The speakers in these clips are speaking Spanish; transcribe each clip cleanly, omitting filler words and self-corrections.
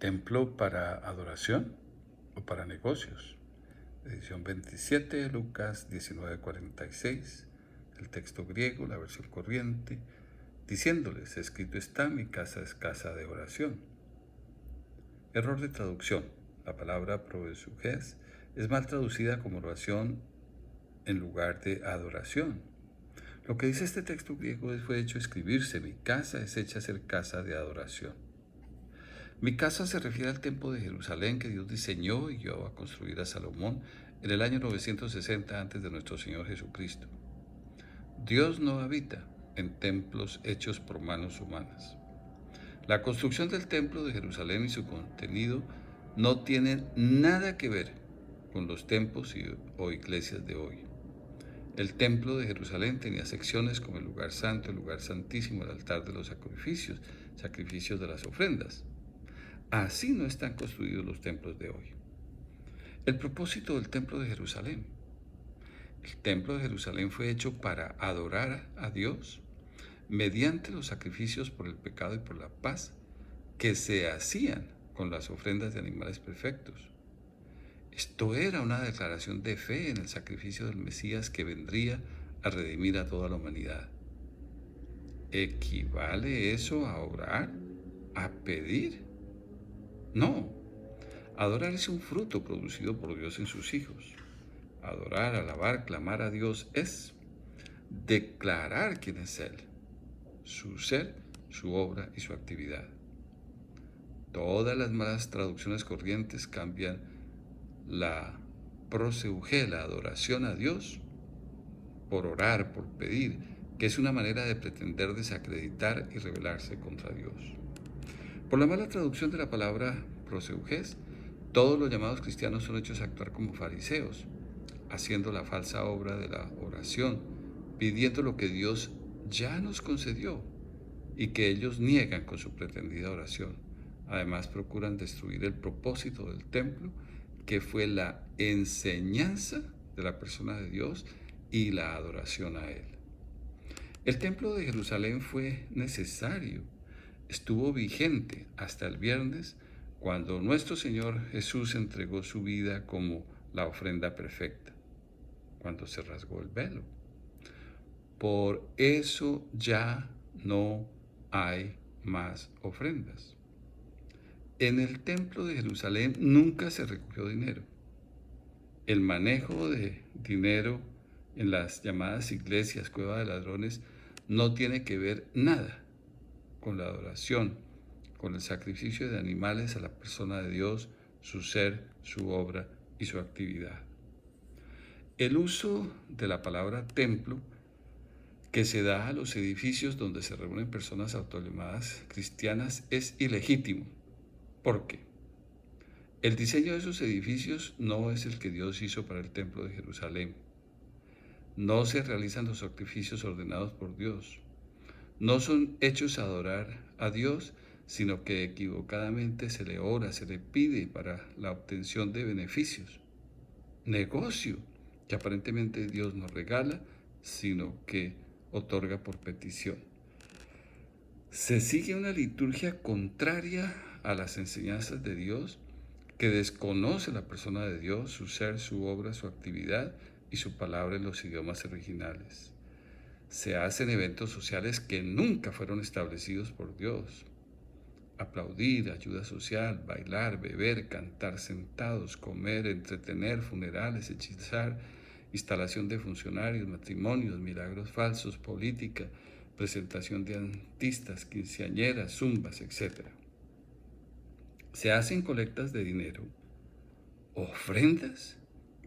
¿Templo para adoración o para negocios? Edición 27 de Lucas 19:46, el texto griego, la versión corriente, diciéndoles: escrito está, mi casa es casa de oración. Error de traducción. La palabra proseuches es mal traducida como oración en lugar de adoración. Lo que dice este texto griego fue hecho escribirse: mi casa es hecha ser casa de adoración. Mi casa se refiere al templo de Jerusalén que Dios diseñó y guió a construir a Salomón en el año 960 antes de nuestro Señor Jesucristo. Dios no habita en templos hechos por manos humanas. La construcción del templo de Jerusalén y su contenido no tienen nada que ver con los templos o iglesias de hoy. El templo de Jerusalén tenía secciones como el lugar santo, el lugar santísimo, el altar de los sacrificios de las ofrendas. Así no están construidos los templos de hoy. El propósito del templo de Jerusalén. El templo de Jerusalén fue hecho para adorar a Dios mediante los sacrificios por el pecado y por la paz que se hacían con las ofrendas de animales perfectos. Esto era una declaración de fe en el sacrificio del Mesías que vendría a redimir a toda la humanidad. ¿Equivale eso a orar? ¿A pedir? No. Adorar es un fruto producido por Dios en sus hijos. Adorar, alabar, clamar a Dios es declarar quién es Él, su ser, su obra y su actividad. Todas las malas traducciones corrientes cambian la proseuge, la adoración a Dios, por orar, por pedir, que es una manera de pretender desacreditar y rebelarse contra Dios. Por la mala traducción de la palabra proseuges, todos los llamados cristianos son hechos a actuar como fariseos, haciendo la falsa obra de la oración, pidiendo lo que Dios ya nos concedió y que ellos niegan con su pretendida oración. Además, procuran destruir el propósito del templo, que fue la enseñanza de la persona de Dios y la adoración a Él. El templo de Jerusalén fue necesario, estuvo vigente hasta el viernes, cuando nuestro Señor Jesús entregó su vida como la ofrenda perfecta, cuando se rasgó el velo. Por eso ya no hay más ofrendas. En el templo de Jerusalén nunca se recogió dinero. El manejo de dinero en las llamadas iglesias, cueva de ladrones, no tiene que ver nada con la adoración, con el sacrificio de animales a la persona de Dios, su ser, su obra y su actividad. El uso de la palabra templo que se da a los edificios donde se reúnen personas autollamadas cristianas es ilegítimo. ¿Por qué? El diseño de esos edificios no es el que Dios hizo para el templo de Jerusalén. No se realizan los sacrificios ordenados por Dios. No son hechos a adorar a Dios, sino que equivocadamente se le ora, se le pide para la obtención de beneficios. Negocio que aparentemente Dios no regala, sino que otorga por petición. Se sigue una liturgia contraria a las enseñanzas de Dios, que desconoce la persona de Dios, su ser, su obra, su actividad y su palabra en los idiomas originales. Se hacen eventos sociales que nunca fueron establecidos por Dios. Aplaudir, ayuda social, bailar, beber, cantar sentados, comer, entretener, funerales, hechizar, instalación de funcionarios, matrimonios, milagros falsos, política, presentación de artistas, quinceañeras, zumbas, etc. Se hacen colectas de dinero, ofrendas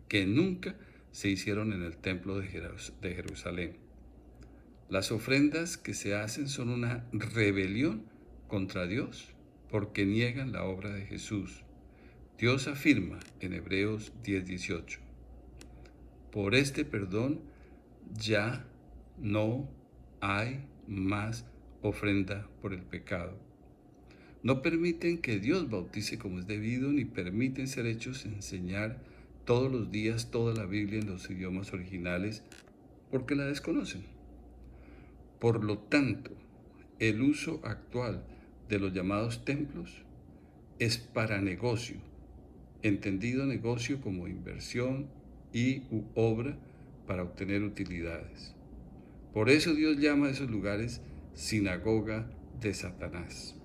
que nunca se hicieron en el templo de Jerusalén. Las ofrendas que se hacen son una rebelión contra Dios porque niegan la obra de Jesús. Dios afirma en Hebreos 10:18: por este perdón ya no hay más ofrenda por el pecado. No permiten que Dios bautice como es debido, ni permiten ser hechos enseñar todos los días toda la Biblia en los idiomas originales, porque la desconocen. Por lo tanto, el uso actual de los llamados templos es para negocio, entendido negocio como inversión y u obra para obtener utilidades. Por eso Dios llama a esos lugares sinagoga de Satanás.